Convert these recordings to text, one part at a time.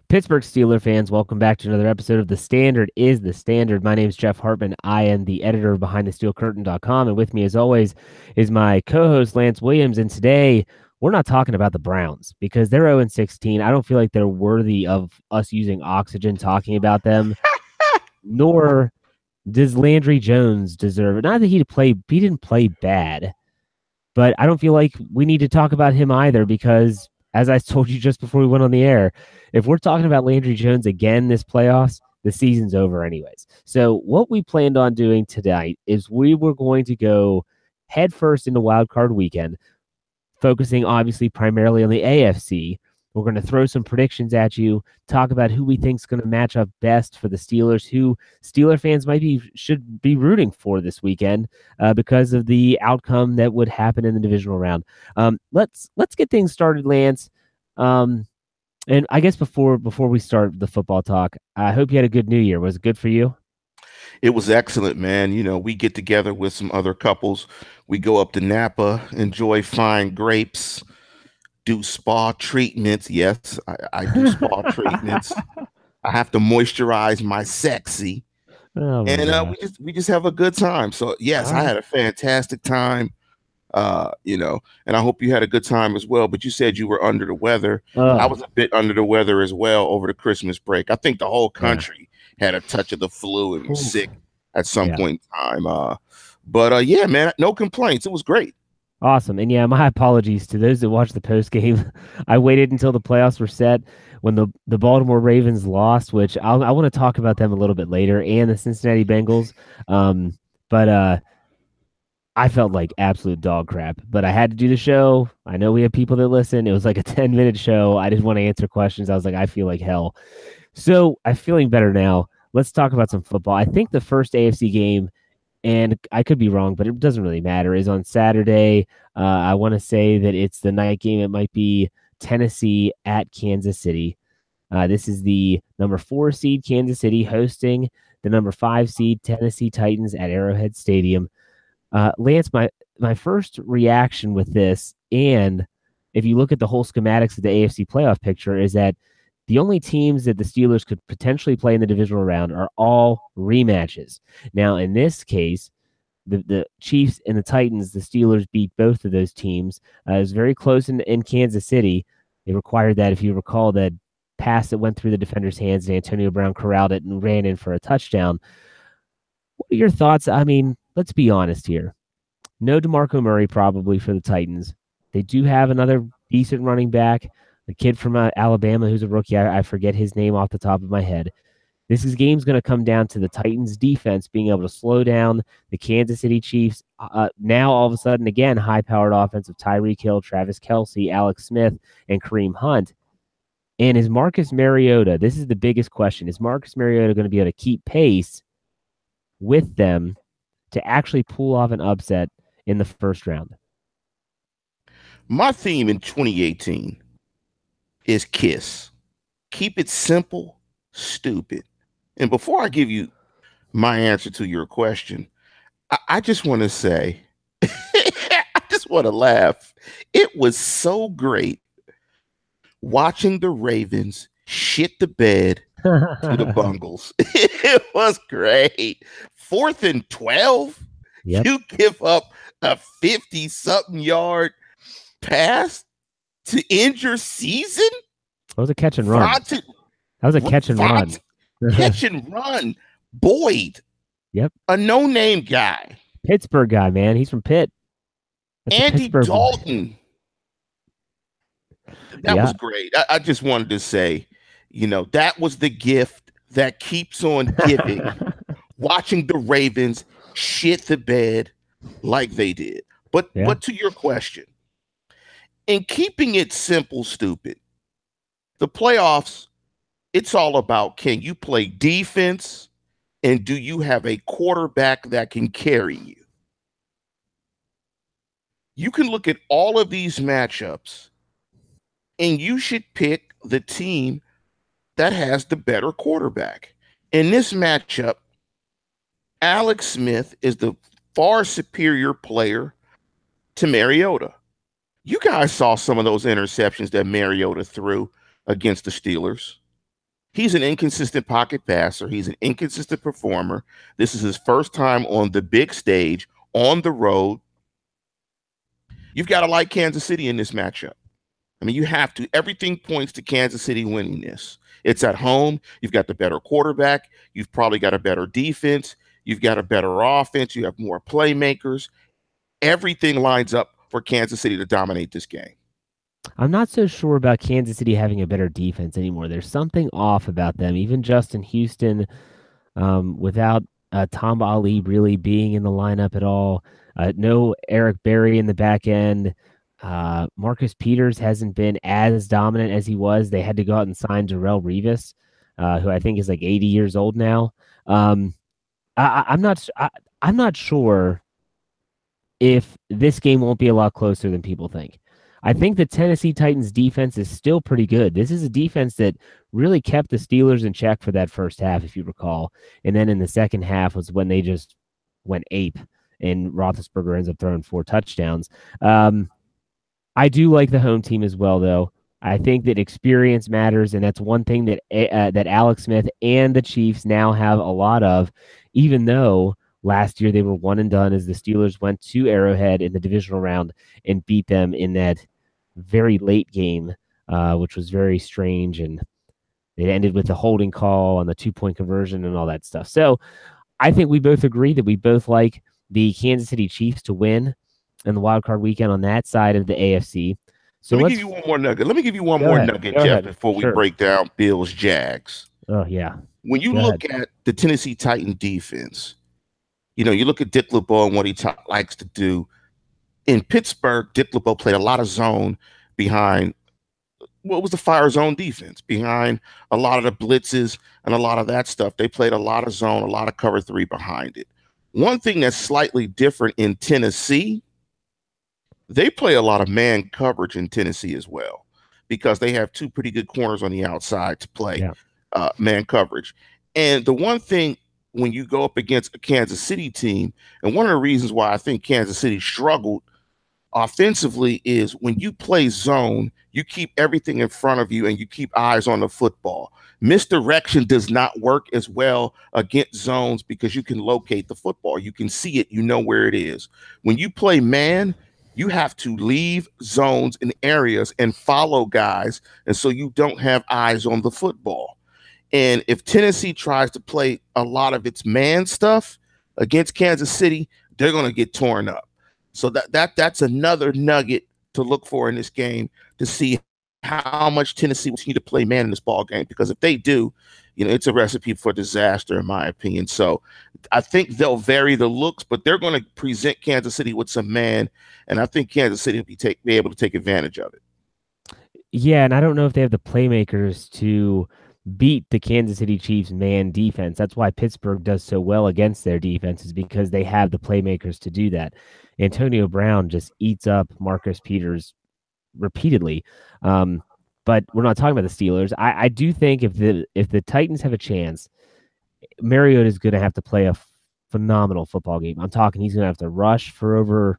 Pittsburgh Steelers fans, welcome back to another episode of The Standard is the Standard. My name is Jeff Hartman. I am the editor of BehindTheSteelCurtain.com, and with me, as always, is my co-host Lance Williams. And today, we're not talking about the Browns because they're 0-16. I don't feel like they're worthy of us using oxygen talking about them, nor does Landry Jones deserve it. Not that he didn't play bad, but I don't feel like we need to talk about him either because, as I told you just before we went on the air, if we're talking about Landry Jones again this playoffs, the season's over anyways. So what we planned on doing tonight is we were going to go headfirst into Wild Card Weekend, focusing obviously primarily on the AFC. We're going to throw some predictions at you, talk about who we think is going to match up best for the Steelers, who Steeler fans should be rooting for this weekend because of the outcome that would happen in the divisional round. Let's get things started, Lance. And I guess before we start the football talk, I hope you had a good New Year. Was it good for you? It was excellent, man. You know, we get together with some other couples. We go up to Napa, enjoy fine grapes, do spa treatments. Yes, I do spa treatments. I have to moisturize my sexy, Oh my and God. we just have a good time. So yes, All I right. had a fantastic time. And I hope you had a good time as well. But you said you were under the weather. I Oh, was a bit under the weather as well over the Christmas break. I think the whole yeah. country had a touch of the flu and was Oof. sick at some Yeah. point in time. But yeah, man, no complaints. It was great. Awesome. And yeah, my apologies to those that watched the post game. I waited until the playoffs were set when the Baltimore Ravens lost, which I want to talk about them a little bit later, and the Cincinnati Bengals. But I felt like absolute dog crap, but I had to do the show. I know we have people that listen. It was like a 10-minute show. I didn't want to answer questions. I was like, I feel like hell. So I'm feeling better now. Let's talk about some football. I think the first AFC game, and I could be wrong, but it doesn't really matter, is on Saturday. I want to say that it's the night game. It might be Tennessee at Kansas City. This is the number 4 seed Kansas City hosting the number 5 seed Tennessee Titans at Arrowhead Stadium. Lance, my first reaction with this, and if you look at the whole schematics of the AFC playoff picture, is that the only teams that the Steelers could potentially play in the divisional round are all rematches. Now, in this case, the Chiefs and the Titans, the Steelers beat both of those teams. It was very close in Kansas City. It required that, if you recall, that pass that went through the defender's hands and Antonio Brown corralled it and ran in for a touchdown. What are your thoughts? I mean, let's be honest here. No DeMarco Murray probably for the Titans. They do have another decent running back, a kid from Alabama who's a rookie. I forget his name off the top of my head. Game's going to come down to the Titans defense being able to slow down the Kansas City Chiefs. Now, all of a sudden, again, high-powered offense of Tyreek Hill, Travis Kelce, Alex Smith, and Kareem Hunt. And is Marcus Mariota, this is the biggest question, is Marcus Mariota going to be able to keep pace with them to actually pull off an upset in the first round? My theme in 2018 is KISS. Keep it simple, stupid. And before I give you my answer to your question, I just want to say, I just want to laugh. It was so great watching the Ravens shit the bed to the Bungles. It was great. 4th and 12. Yep. You give up a 50-something yard pass to end your season? That was a catch and run. That was a catch and run. Catch and run. Boyd. Yep. A no-name guy. Pittsburgh guy, man. He's from Pitt. That's Andy Dalton. That was great. I just wanted to say, that was the gift that keeps on giving. Watching the Ravens shit the bed like they did. But to your question, in keeping it simple, stupid, the playoffs, it's all about, can you play defense and do you have a quarterback that can carry you? You can look at all of these matchups and you should pick the team that has the better quarterback. In this matchup, Alex Smith is the far superior player to Mariota. You guys saw some of those interceptions that Mariota threw against the Steelers. He's an inconsistent pocket passer. He's an inconsistent performer. This is his first time on the big stage on the road. You've got to like Kansas City in this matchup. I mean, you have to. Everything points to Kansas City winning this. It's at home. You've got the better quarterback. You've probably got a better defense. You've got a better offense. You have more playmakers. Everything lines up for Kansas City to dominate this game. I'm not so sure about Kansas City having a better defense anymore. There's something off about them. Even Justin Houston, without Tom Ali really being in the lineup at all, no Eric Berry in the back end. Marcus Peters hasn't been as dominant as he was. They had to go out and sign Darrell Revis, who I think is like 80 years old now. I'm not sure if this game won't be a lot closer than people think. I think the Tennessee Titans defense is still pretty good. This is a defense that really kept the Steelers in check for that first half, if you recall. And then in the second half was when they just went ape, and Roethlisberger ends up throwing 4 touchdowns. I do like the home team as well, though. I think that experience matters, and that's one thing that that Alex Smith and the Chiefs now have a lot of, even though last year they were one and done as the Steelers went to Arrowhead in the divisional round and beat them in that very late game, which was very strange, and it ended with the holding call on the 2-point conversion and all that stuff. So I think we both agree that we both like the Kansas City Chiefs to win in the wild card weekend on that side of the AFC. So Let me let's give you one more nugget. Let me give you one go more ahead. nugget, Go Jeff, ahead. before we Sure. break down Bills Jags. Oh yeah. When you Go ahead. look at the Tennessee Titan defense, you look at Dick LeBeau and what he likes to do. In Pittsburgh, Dick LeBeau played a lot of zone behind what was the fire zone defense, behind a lot of the blitzes and a lot of that stuff. They played a lot of zone, a lot of cover 3 behind it. One thing that's slightly different in Tennessee, they play a lot of man coverage in Tennessee as well, because they have 2 pretty good corners on the outside to play Yeah. man coverage. And the one thing when you go up against a Kansas City team, and one of the reasons why I think Kansas City struggled offensively is when you play zone, you keep everything in front of you and you keep eyes on the football. Misdirection does not work as well against zones because you can locate the football. You can see it, you know where it is. When you play man, you have to leave zones and areas and follow guys, and so you don't have eyes on the football. And if Tennessee tries to play a lot of its man stuff against Kansas City, they're going to get torn up. So that's another nugget to look for in this game, to see how much Tennessee will continue to play man in this ball game. Because if they do, it's a recipe for disaster, in my opinion. So I think they'll vary the looks, but they're going to present Kansas City with some man, and I think Kansas City will be able to take advantage of it. Yeah, and I don't know if they have the playmakers to beat the Kansas City Chiefs man defense. That's why Pittsburgh does so well against their defense, is because they have the playmakers to do that. Antonio Brown just eats up Marcus Peters repeatedly. But we're not talking about the Steelers. I do think if the Titans have a chance, Mariota is going to have to play a phenomenal football game. I'm talking he's going to have to rush for over.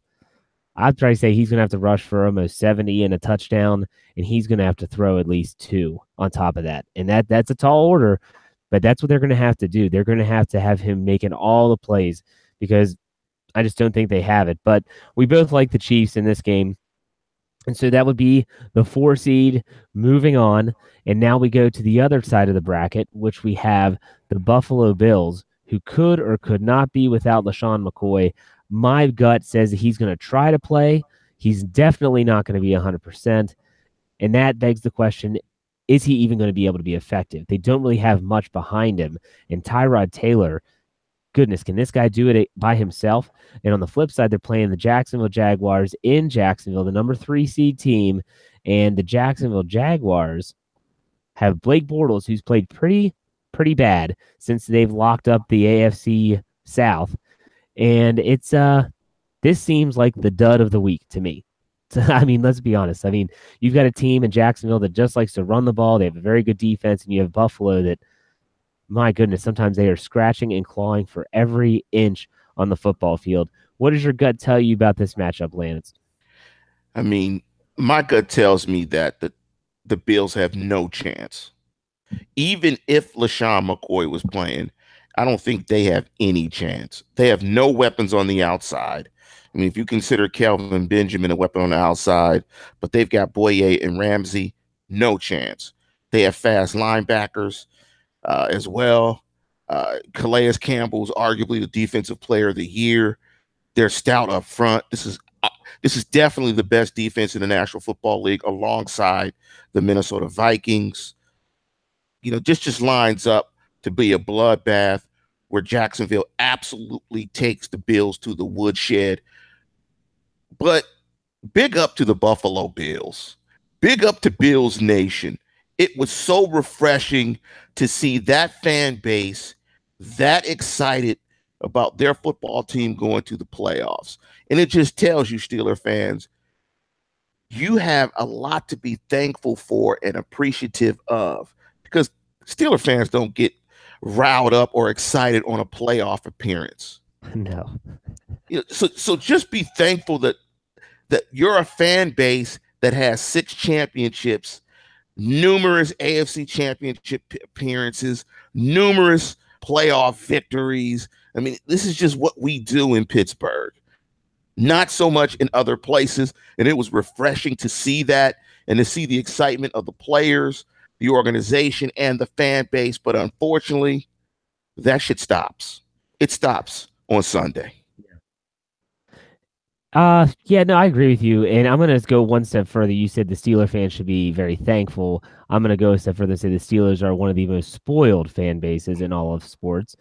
I'd try to say he's going to have to rush for almost 70 and a touchdown, and he's going to have to throw at least 2 on top of that. And that's a tall order, but that's what they're going to have to do. They're going to have him making all the plays, because I just don't think they have it. But we both like the Chiefs in this game. And so that would be the 4 seed moving on. And now we go to the other side of the bracket, which we have the Buffalo Bills, who could or could not be without LaShawn McCoy. My gut says that he's going to try to play. He's definitely not going to be 100%. And that begs the question, is he even going to be able to be effective? They don't really have much behind him. And Tyrod Taylor, goodness, can this guy do it by himself? And on the flip side, they're playing the Jacksonville Jaguars in Jacksonville, the number 3 seed team. And the Jacksonville Jaguars have Blake Bortles, who's played pretty bad since they've locked up the AFC South. And it's this seems like the dud of the week to me. I mean, let's be honest. I mean, you've got a team in Jacksonville that just likes to run the ball. They have a very good defense, and you have Buffalo that, my goodness, sometimes they are scratching and clawing for every inch on the football field. What does your gut tell you about this matchup, Lance? I mean, my gut tells me that the Bills have no chance. Even if LaShawn McCoy was playing, I don't think they have any chance. They have no weapons on the outside. I mean, if you consider Kelvin Benjamin a weapon on the outside, but they've got Boye and Ramsey, no chance. They have fast linebackers as well. Calais Campbell's arguably the defensive player of the year. They're stout up front. This is definitely the best defense in the National Football League, alongside the Minnesota Vikings. Just lines up to be a bloodbath where Jacksonville absolutely takes the Bills to the woodshed. But big up to the Buffalo Bills. Big up to Bills Nation. It was so refreshing to see that fan base that excited about their football team going to the playoffs. And it just tells you, Steeler fans, you have a lot to be thankful for and appreciative of, because Steeler fans don't get riled up or excited on a playoff appearance. No. So just be thankful that you're a fan base that has 6 championships, numerous AFC championship appearances, numerous playoff victories. I mean, this is just what we do in Pittsburgh. Not so much in other places. And it was refreshing to see that and to see the excitement of the players, the organization, and the fan base. But unfortunately, that shit stops. It stops on Sunday. Yeah, no, I agree with you. And I'm going to go one step further. You said the Steeler fans should be very thankful. I'm going to go a step further and say the Steelers are one of the most spoiled fan bases in all of sports,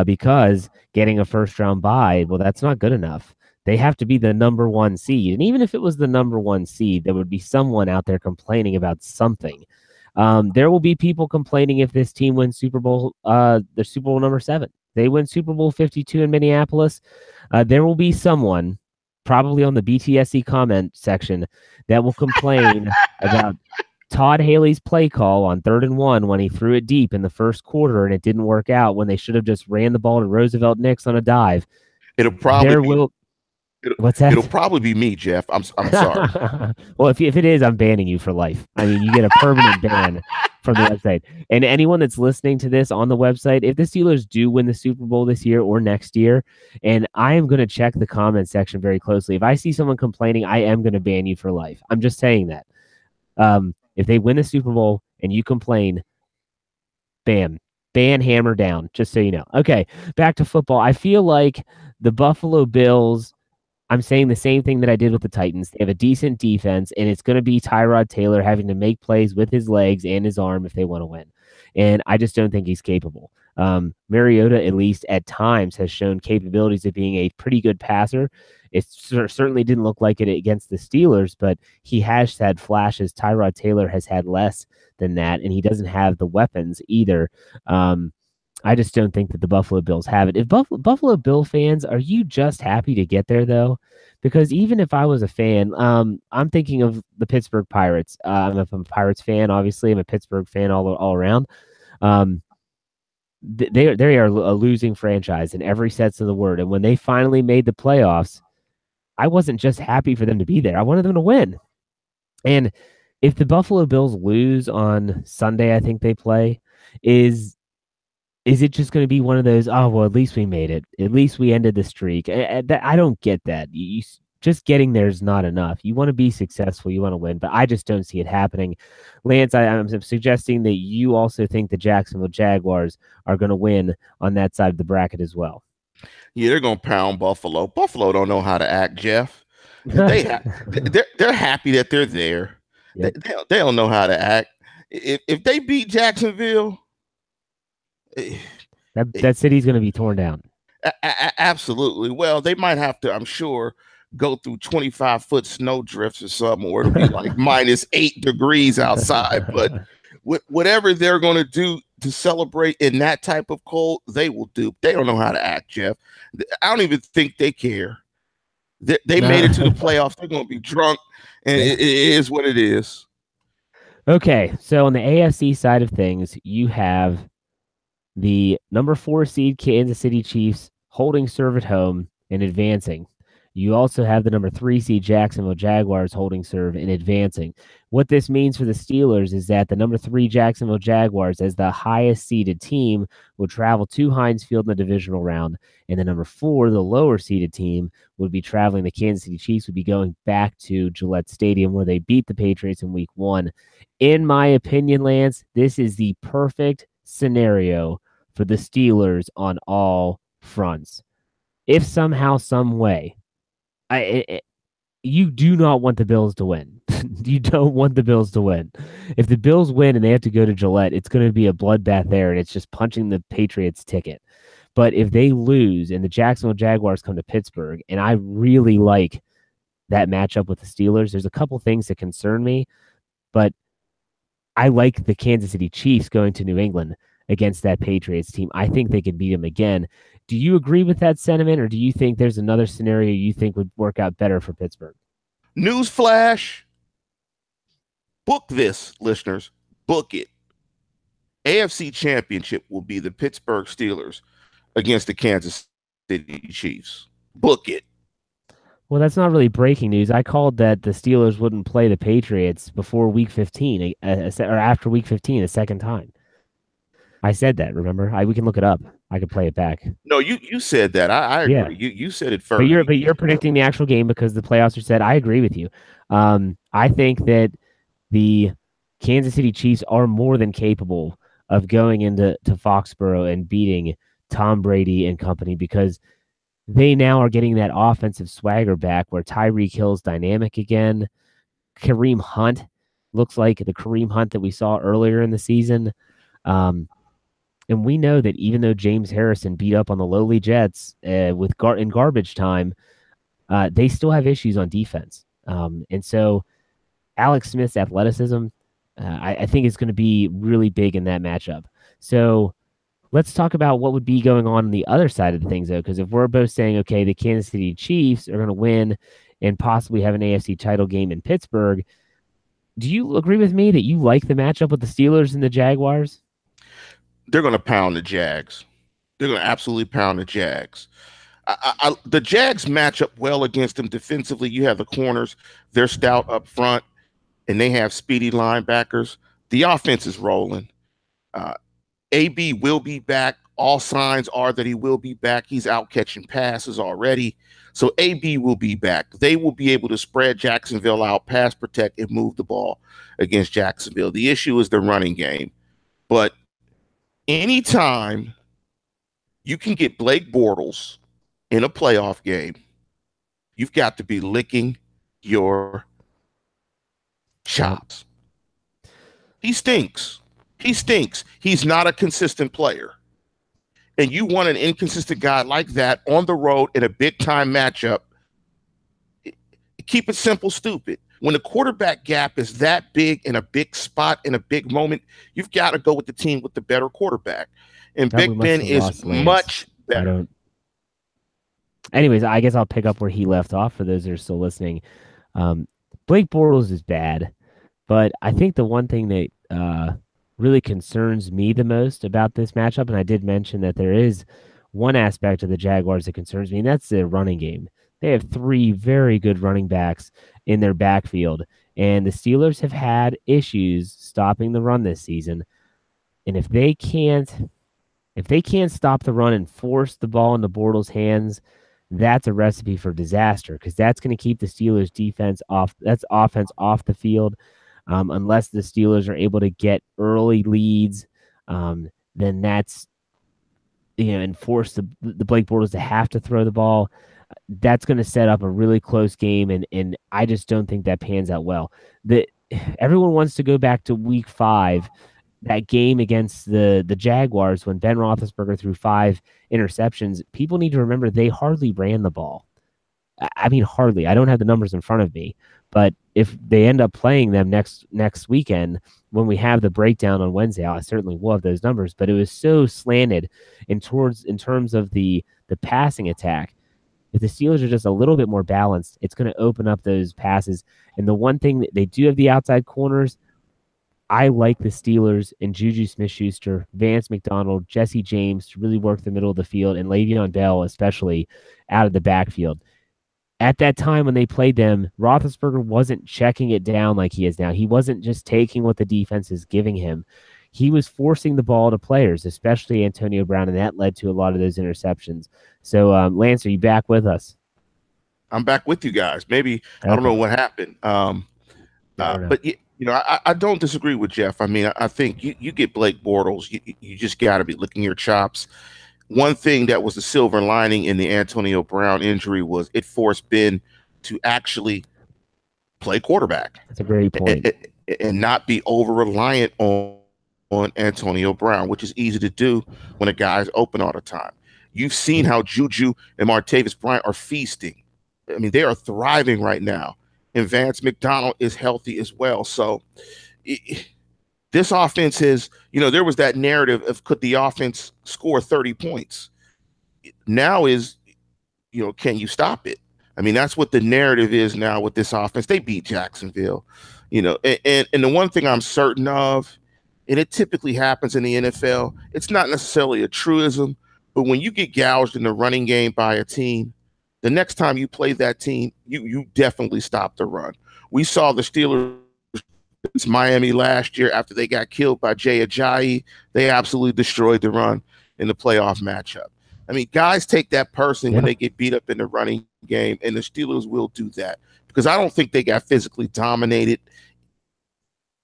because getting a first round bye, well, that's not good enough. They have to be the number 1 seed. And even if it was the number 1 seed, there would be someone out there complaining about something. There will be people complaining if this team wins Super Bowl, the Super Bowl number 7. They win Super Bowl 52 in Minneapolis. There will be someone, probably on the BTSC comment section, that will complain about Todd Haley's play call on 3rd and 1 when he threw it deep in the first quarter and it didn't work out, when they should have just ran the ball to Roosevelt Nix on a dive. What's that? It'll probably be me, Jeff. I'm sorry. Well, if it is, I'm banning you for life. I mean, you get a permanent ban from the website. And anyone that's listening to this on the website, if the Steelers do win the Super Bowl this year or next year, and I am going to check the comment section very closely. If I see someone complaining, I am going to ban you for life. I'm just saying that. If they win the Super Bowl and you complain, bam, ban, hammer down, just so you know. Okay, back to football. I feel like the Buffalo Bills, I'm saying the same thing that I did with the Titans. They have a decent defense, and it's going to be Tyrod Taylor having to make plays with his legs and his arm if they want to win. And I just don't think he's capable. Mariota, at least at times, has shown capabilities of being a pretty good passer. It certainly didn't look like it against the Steelers, but he has had flashes. Tyrod Taylor has had less than that, and he doesn't have the weapons either. I just don't think that the Buffalo Bills have it. If Buffalo Bill fans, are you just happy to get there, though? Because even if I was a fan, I'm thinking of the Pittsburgh Pirates. I'm a Pirates fan, obviously. I'm a Pittsburgh fan all around. They are a losing franchise in every sense of the word. And when they finally made the playoffs, I wasn't just happy for them to be there. I wanted them to win. And if the Buffalo Bills lose on Sunday, I think they play, is it just going to be one of those, oh, well, at least we made it. At least we ended the streak. I don't get that. Just getting there is not enough. You want to be successful. You want to win, but I just don't see it happening. Lance, I'm suggesting that you also think the Jacksonville Jaguars are going to win on that side of the bracket as well. Yeah, they're going to pound Buffalo. Buffalo don't know how to act, Jeff. They're happy that they're there. Yep. They don't know how to act. If they beat Jacksonville, that city's going to be torn down. Absolutely. Well, they might have to, I'm sure, go through 25-foot snow drifts or something, or it'll be like -8 degrees outside. But whatever they're going to do to celebrate in that type of cold, they will do. They don't know how to act, Jeff. I don't even think they care. They made it to the playoffs. They're going to be drunk, and it is what it is. Okay, so on the AFC side of things, you have the number 4 seed Kansas City Chiefs holding serve at home and advancing. You also have the number 3 seed Jacksonville Jaguars holding serve and advancing. What this means for the Steelers is that the number 3 Jacksonville Jaguars, as the highest seeded team, will travel to Heinz Field in the divisional round, and the number 4, the lower seeded team, would be traveling. The Kansas City Chiefs would be going back to Gillette Stadium, where they beat the Patriots in Week 1. In my opinion, Lance, this is the perfect scenario for the Steelers on all fronts. If somehow, some way, you do not want the Bills to win. You don't want the Bills to win. If the Bills win and they have to go to Gillette, it's going to be a bloodbath there, and it's just punching the Patriots' ticket. But if they lose and the Jacksonville Jaguars come to Pittsburgh, and I really like that matchup with the Steelers, there's a couple things that concern me, but I like the Kansas City Chiefs going to New England against that Patriots team. I think they could beat them again. Do you agree with that sentiment, or do you think there's another scenario you think would work out better for Pittsburgh? Newsflash. Book this, listeners. Book it. AFC Championship will be the Pittsburgh Steelers against the Kansas City Chiefs. Book it. Well, that's not really breaking news. I called that the Steelers wouldn't play the Patriots before Week 15, or after Week 15 a second time. I said that, remember? We can look it up. I could play it back. No, you said that. I agree. Yeah. You said it first. But you're predicting the actual game because the playoffs are set. I agree with you. I think that the Kansas City Chiefs are more than capable of going into Foxborough and beating Tom Brady and company, because they now are getting that offensive swagger back where Tyreek Hill's dynamic again. Kareem Hunt looks like the Kareem Hunt that we saw earlier in the season. And we know that even though James Harrison beat up on the lowly Jets in garbage time, they still have issues on defense. And so Alex Smith's athleticism, I think, is going to be really big in that matchup. So let's talk about what would be going on the other side of the things, though, because if we're both saying, okay, the Kansas City Chiefs are going to win and possibly have an AFC title game in Pittsburgh, do you agree with me that you like the matchup with the Steelers and the Jaguars? They're going to pound the Jags. They're going to absolutely pound the Jags. The Jags match up well against them defensively. You have the corners. They're stout up front, and they have speedy linebackers. The offense is rolling. AB will be back. All signs are that he will be back. He's out catching passes already. So AB will be back. They will be able to spread Jacksonville out, pass protect, and move the ball against Jacksonville. The issue is the running game. But anytime you can get Blake Bortles in a playoff game, you've got to be licking your chops. He stinks. He stinks. He's not a consistent player. And you want an inconsistent guy like that on the road in a big-time matchup. Keep it simple, stupid. When the quarterback gap is that big in a big spot in a big moment, you've got to go with the team with the better quarterback. And Big Ben is much better. Anyways, I guess I'll pick up where he left off for those that are still listening. Blake Bortles is bad, but I think the one thing that really concerns me the most about this matchup, and I did mention that there is one aspect of the Jaguars that concerns me, and that's the running game. They have 3 very good running backs in their backfield, and the Steelers have had issues stopping the run this season. And if they can't stop the run and force the ball into Bortles' hands, that's a recipe for disaster, because that's going to keep the Steelers' offense off the field. Unless the Steelers are able to get early leads, then that's, and force the Blake Bortles to have to throw the ball. That's going to set up a really close game, and I just don't think that pans out well. Everyone wants to go back to Week 5, that game against the Jaguars when Ben Roethlisberger threw 5 interceptions. People need to remember they hardly ran the ball. I mean, hardly. I don't have the numbers in front of me, but if they end up playing them next weekend, when we have the breakdown on Wednesday, I certainly will have those numbers. But it was so slanted in terms of the passing attack. If the Steelers are just a little bit more balanced, it's going to open up those passes. And the one thing that they do have the outside corners, I like the Steelers and Juju Smith-Schuster, Vance McDonald, Jesse James to really work the middle of the field, and Le'Veon Bell especially out of the backfield. at that time when they played them, Roethlisberger wasn't checking it down like he is now. He wasn't just taking what the defense is giving him. He was forcing the ball to players, especially Antonio Brown, and that led to a lot of those interceptions. So, Lance, are you back with us? I'm back with you guys. Maybe I don't Okay. know what happened. I don't know. But I don't disagree with Jeff. I mean, I think you get Blake Bortles, you just got to be licking your chops. One thing that was the silver lining in the Antonio Brown injury was it forced Ben to actually play quarterback That's a great point. and not be over reliant on Antonio Brown, which is easy to do when a guy's open all the time. You've seen how Juju and Martavis Bryant are feasting. I mean, they are thriving right now. And Vance McDonald is healthy as well. So this offense is, there was that narrative of could the offense score 30 points? Now is, can you stop it? I mean, that's what the narrative is now with this offense. They beat Jacksonville, and the one thing I'm certain of, and it typically happens in the NFL, it's not necessarily a truism, but when you get gouged in the running game by a team, the next time you play that team, you definitely stop the run. We saw the Steelers against Miami last year after they got killed by Jay Ajayi. They absolutely destroyed the run in the playoff matchup. I mean, guys take that person when they get beat up in the running game, and the Steelers will do that because I don't think they got physically dominated.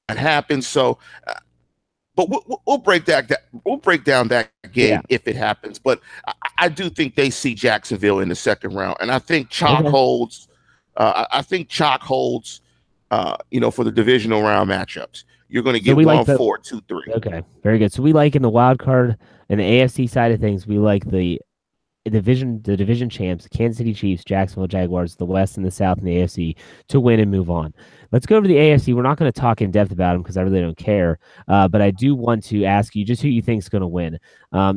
That happens. So, but we'll break that. We'll break down that game if it happens. But I do think they see Jacksonville in the second round, and I think chalk holds. I think chalk holds. For the divisional round matchups, you're going to get 1-4, 2-3. Okay, very good. So we like in the wild card and the AFC side of things, we like the division champs, Kansas City Chiefs, Jacksonville Jaguars, the West and the South and the AFC to win and move on. Let's go over to the AFC. We're not going to talk in depth about them because I really don't care. But I do want to ask you just who you think is going to win.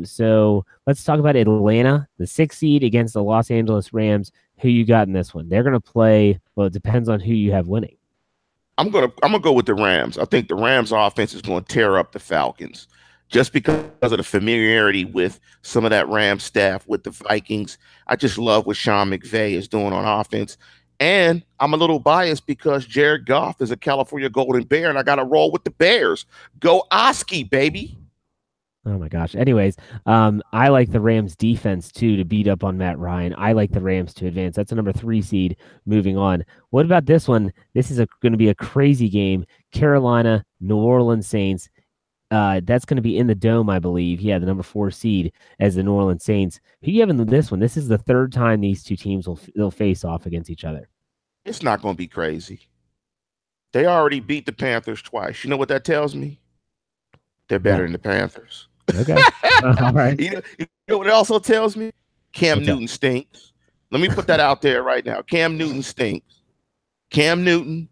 So let's talk about Atlanta, the 6th seed against the Los Angeles Rams. Who you got in this one? They're going to play. Well, it depends on who you have winning. I'm gonna go with the Rams. I think the Rams offense is going to tear up the Falcons just because of the familiarity with some of that Rams staff with the Vikings. I just love what Sean McVay is doing on offense. And I'm a little biased because Jared Goff is a California Golden Bear, and I got to roll with the Bears. Go Oski, baby. Oh, my gosh. Anyways, I like the Rams defense, too, to beat up on Matt Ryan. I like the Rams to advance. That's a number 3 seed moving on. What about this one? This is going to be a crazy game. Carolina, New Orleans Saints. That's going to be in the Dome, I believe. Yeah, the number 4 seed as the New Orleans Saints. Who you have in this one? This is the third time these two teams they'll face off against each other. It's not going to be crazy. They already beat the Panthers twice. You know what that tells me? They're better than the Panthers. Okay. All right. You know what it also tells me? Cam Newton stinks. Let me put that out there right now. Cam Newton stinks. Cam Newton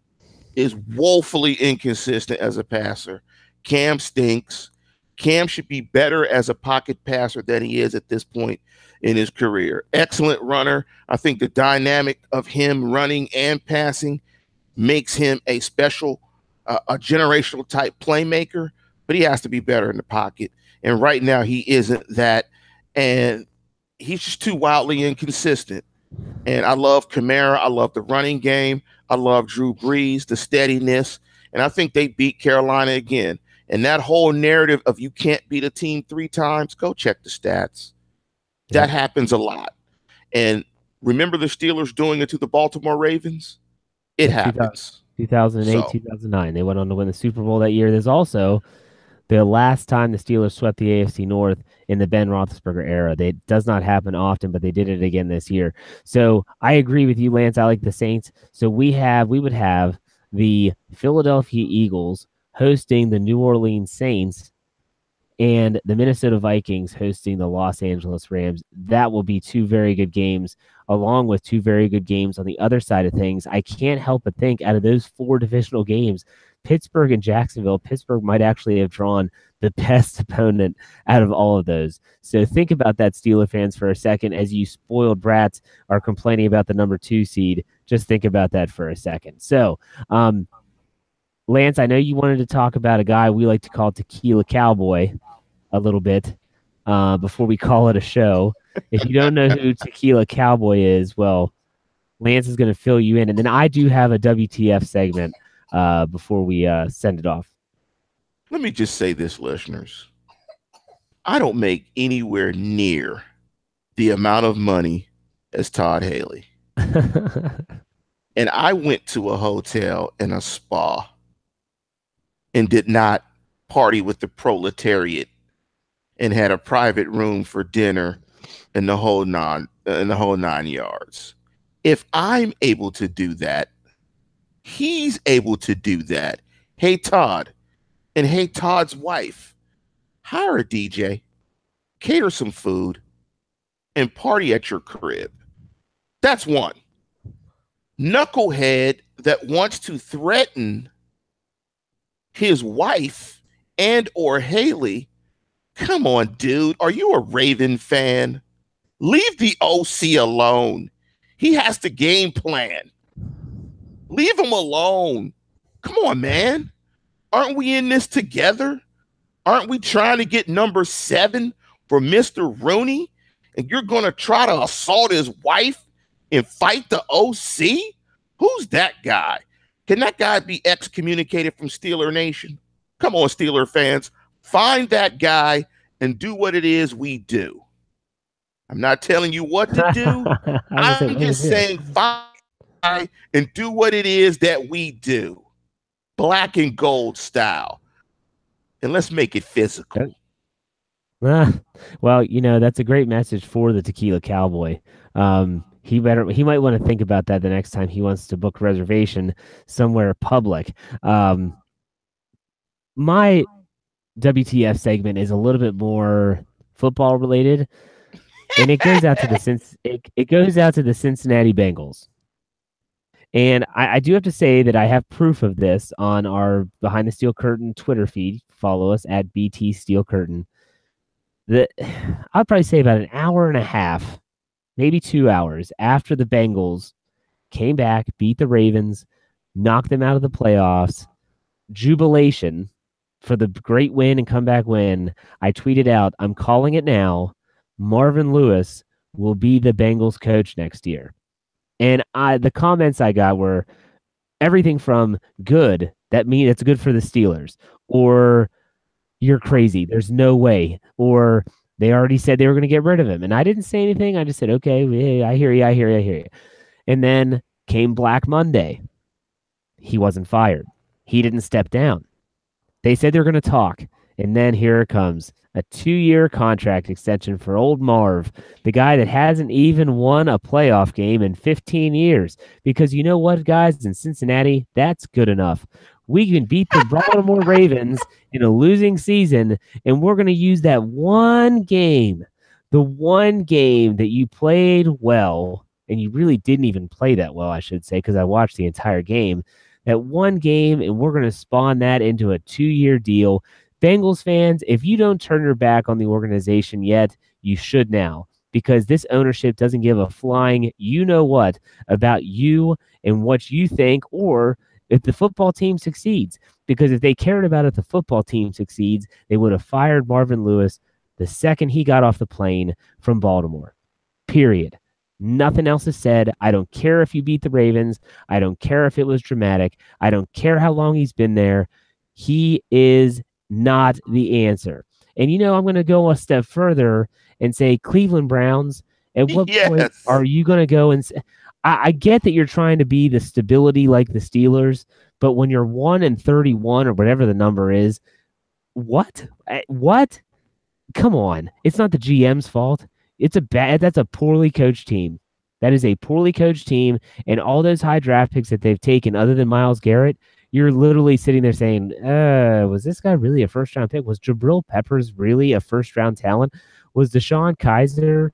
is woefully inconsistent as a passer. Cam stinks. Cam should be better as a pocket passer than he is at this point in his career. Excellent runner. I think the dynamic of him running and passing makes him a special, a generational type playmaker, but he has to be better in the pocket. And right now he isn't that. And he's just too wildly inconsistent. And I love Kamara. I love the running game. I love Drew Brees, the steadiness. And I think they beat Carolina again. And that whole narrative of you can't beat a team 3 times, go check the stats. That happens a lot. And remember the Steelers doing it to the Baltimore Ravens? It happens. 2008, 2009. They went on to win the Super Bowl that year. There's also the last time the Steelers swept the AFC North in the Ben Roethlisberger era. It does not happen often, but they did it again this year. So I agree with you, Lance. I like the Saints. So we would have the Philadelphia Eagles hosting the New Orleans Saints and the Minnesota Vikings hosting the Los Angeles Rams. That will be 2 very good games, along with 2 very good games on the other side of things. I can't help but think out of those 4 divisional games, Pittsburgh and Jacksonville, Pittsburgh might actually have drawn the best opponent out of all of those. So think about that, Steeler fans, for a second. As you spoiled brats are complaining about the number 2 seed, just think about that for a second. So, Lance, I know you wanted to talk about a guy we like to call Tequila Cowboy a little bit before we call it a show. If you don't know who Tequila Cowboy is, well, Lance is going to fill you in, and then I do have a WTF segment before we send it off. Let me just say this, listeners. I don't make anywhere near the amount of money as Todd Haley. And I went to a hotel and a spa and did not party with the proletariat and had a private room for dinner and the whole nine yards. If I'm able to do that, he's able to do that. Hey Todd, and hey Todd's wife, hire a DJ, cater some food, and party at your crib. That's one. Knucklehead that wants to threaten his wife and or Haley. Come on, dude. Are you a Raven fan? Leave the OC alone. He has to game plan. Leave him alone. Come on, man. Aren't we in this together? Aren't we trying to get number 7 for Mr. Rooney? And you're going to try to assault his wife and fight the OC? Who's that guy? Can that guy be excommunicated from Steeler Nation? Come on, Steeler fans. Find that guy and do what it is we do. I'm not telling you what to do. I'm just saying find and do what it is that we do. Black and gold style. And let's make it physical. Well, that's a great message for the Tequila Cowboy. He might want to think about that the next time he wants to book a reservation somewhere public. My WTF segment is a little bit more football related, and it goes out to the Cincinnati Bengals. And I do have to say that I have proof of this on our Behind the Steel Curtain Twitter feed. Follow us at BT Steel Curtain. I'd probably say about an hour and a half, maybe 2 hours after the Bengals came back, beat the Ravens, knocked them out of the playoffs, jubilation for the great win and comeback win, I tweeted out, I'm calling it now, Marvin Lewis will be the Bengals coach next year. And the comments I got were everything from good, that means it's good for the Steelers, or you're crazy, there's no way, or they already said they were going to get rid of him. And I didn't say anything. I just said, okay, I hear you. And then came Black Monday. He wasn't fired. He didn't step down. They said they're going to talk. And then here it comes. A 2-year contract extension for old Marv, the guy that hasn't even won a playoff game in 15 years. Because you know what, guys, in Cincinnati, that's good enough. We can beat the Baltimore Ravens in a losing season, and we're going to use that one game, the one game that you played well, and you really didn't even play that well, I should say, because I watched the entire game, that one game, and we're going to spawn that into a 2-year deal. Bengals fans, if you don't turn your back on the organization yet, you should now, because this ownership doesn't give a flying you-know-what about you and what you think, or if the football team succeeds. Because if they cared about if the football team succeeds, they would have fired Marvin Lewis the second he got off the plane from Baltimore. Period. Nothing else is said. I don't care if you beat the Ravens. I don't care if it was dramatic. I don't care how long he's been there. He is not the answer. And I'm going to go a step further and say, Cleveland Browns, at what point are you going to go and say, I get that you're trying to be the stability like the Steelers, but when you're 1-31 or whatever the number is, what? Come on. It's not the GM's fault. That's a poorly coached team. That is a poorly coached team, and all those high draft picks that they've taken other than Myles Garrett, you're literally sitting there saying, was this guy really a first-round pick? Was Jabril Peppers really a first-round talent? Was Deshaun Kaiser,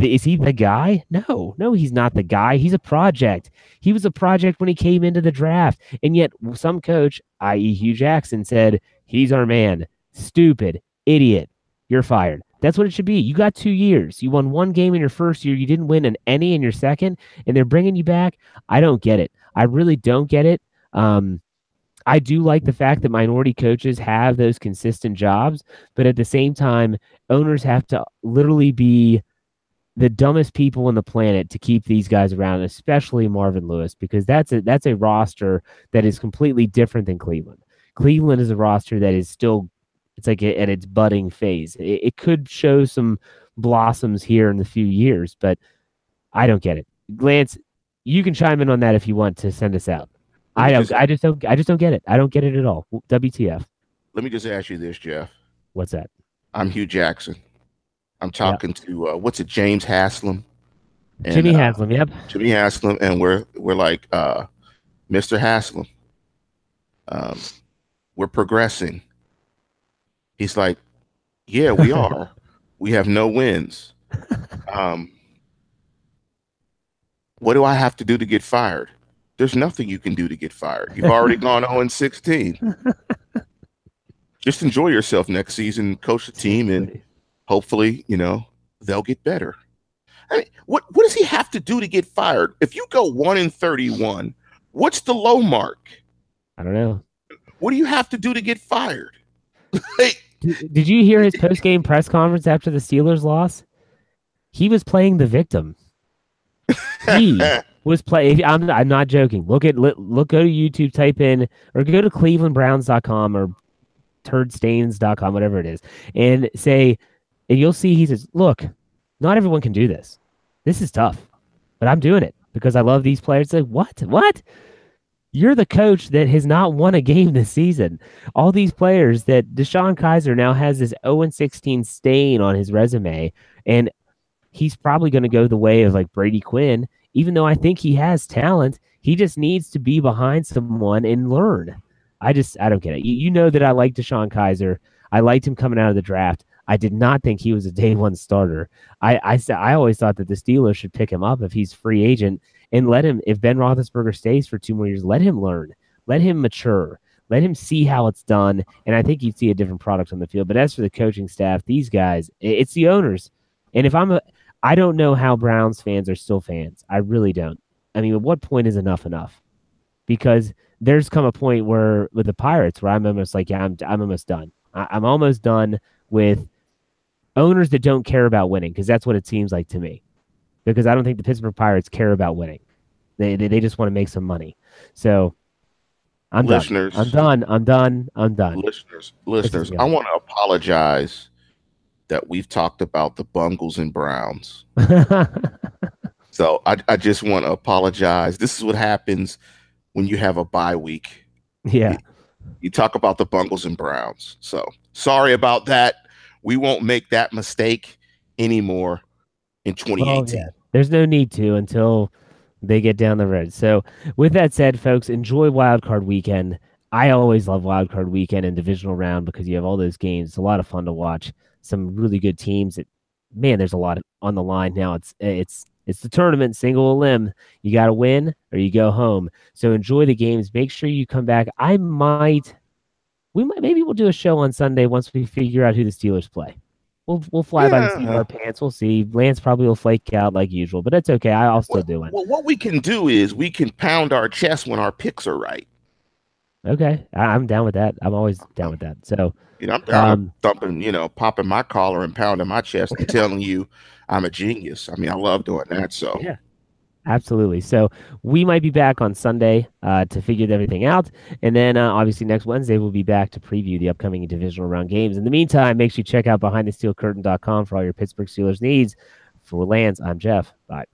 is he the guy? No, he's not the guy. He's a project. He was a project when he came into the draft, and yet some coach, i.e. Hugh Jackson, said, he's our man. Stupid. Idiot. You're fired. That's what it should be. You got 2 years. You won one game in your first year. You didn't win any in your second, and they're bringing you back. I don't get it. I really don't get it. I do like the fact that minority coaches have those consistent jobs, but at the same time, owners have to literally be the dumbest people on the planet to keep these guys around, especially Marvin Lewis, because that's a roster that is completely different than Cleveland. Cleveland is a roster that is still, it's like at its budding phase. It could show some blossoms here in the few years, but I don't get it. Lance, you can chime in on that if you want to send us out. Let me just I just don't. I just don't get it. I don't get it at all. WTF? let me just ask you this, Jeff. What's that? I'm Hugh Jackson. I'm Yeah, talking to what's it, James Haslam and Jimmy Haslam. Yep. Jimmy Haslam, and we're like Mr. Haslam. Um, we're progressing. He's like, yeah, we are. We have no wins. Um, what do I have to do to get fired? There's nothing you can do to get fired. You've already gone 0-16. Just enjoy yourself next season, coach the team, and hopefully, they'll get better. I mean, what does he have to do to get fired? If you go 1-31, what's the low mark? I don't know. What do you have to do to get fired? Did you hear his post game press conference after the Steelers loss? He was playing the victim. He was playing. I'm not joking. Go to YouTube, type in, or go to clevelandbrowns.com or turdstains.com, whatever it is, and you'll see he says, look, not everyone can do this. This is tough, but I'm doing it because I love these players. Like, what? You're the coach that has not won a game this season. All these players that Deshaun Kaiser now has this 0-16 stain on his resume, and he's probably going to go the way of like Brady Quinn, even though I think he has talent. He just needs to be behind someone and learn. I don't get it. You know that I like Deshaun Kaiser. I liked him coming out of the draft. I did not think he was a day one starter. I always thought that the Steelers should pick him up if he's free agent and let him, if Ben Roethlisberger stays for 2 more years, let him learn, let him mature, let him see how it's done. And I think you'd see a different product on the field. But as for the coaching staff, these guys, it's the owners. And I don't know how Browns fans are still fans. I really don't. I mean, at what point is enough? Because there's come a point where with the Pirates where I'm almost like, yeah, I'm almost done. I'm almost done with owners that don't care about winning, because that's what it seems like to me. Because I don't think the Pittsburgh Pirates care about winning. They just want to make some money. So I'm listeners, done. I'm done. Listeners, I want to apologize that we've talked about the Bungles and Browns. So I just want to apologize. This is what happens when you have a bye week. Yeah. You talk about the Bungles and Browns. So sorry about that. We won't make that mistake anymore in 2018. Well, yeah. There's no need to until they get down the road. So with that said, folks, enjoy Wild Card Weekend. I always love Wild Card Weekend and divisional round because you have all those games. It's a lot of fun to watch. Some really good teams. There's a lot on the line now. It's the tournament, single a limb. You got to win or you go home. So enjoy the games. Make sure you come back. Maybe we'll do a show on Sunday once we figure out who the Steelers play. We'll fly by the seat of our pants. We'll see. Lance probably will flake out like usual, but it's okay. I'll still do it. Well, what we can do is we can pound our chest when our picks are right. Okay, I'm down with that. I'm always down with that. So I'm down thumping, popping my collar and pounding my chest and telling you I'm a genius. I mean, I love doing that. So yeah. Absolutely. So we might be back on Sunday to figure everything out. And then obviously next Wednesday, we'll be back to preview the upcoming divisional round games. In the meantime, make sure you check out BehindTheSteelCurtain.com for all your Pittsburgh Steelers needs. For Lance, I'm Jeff. Bye.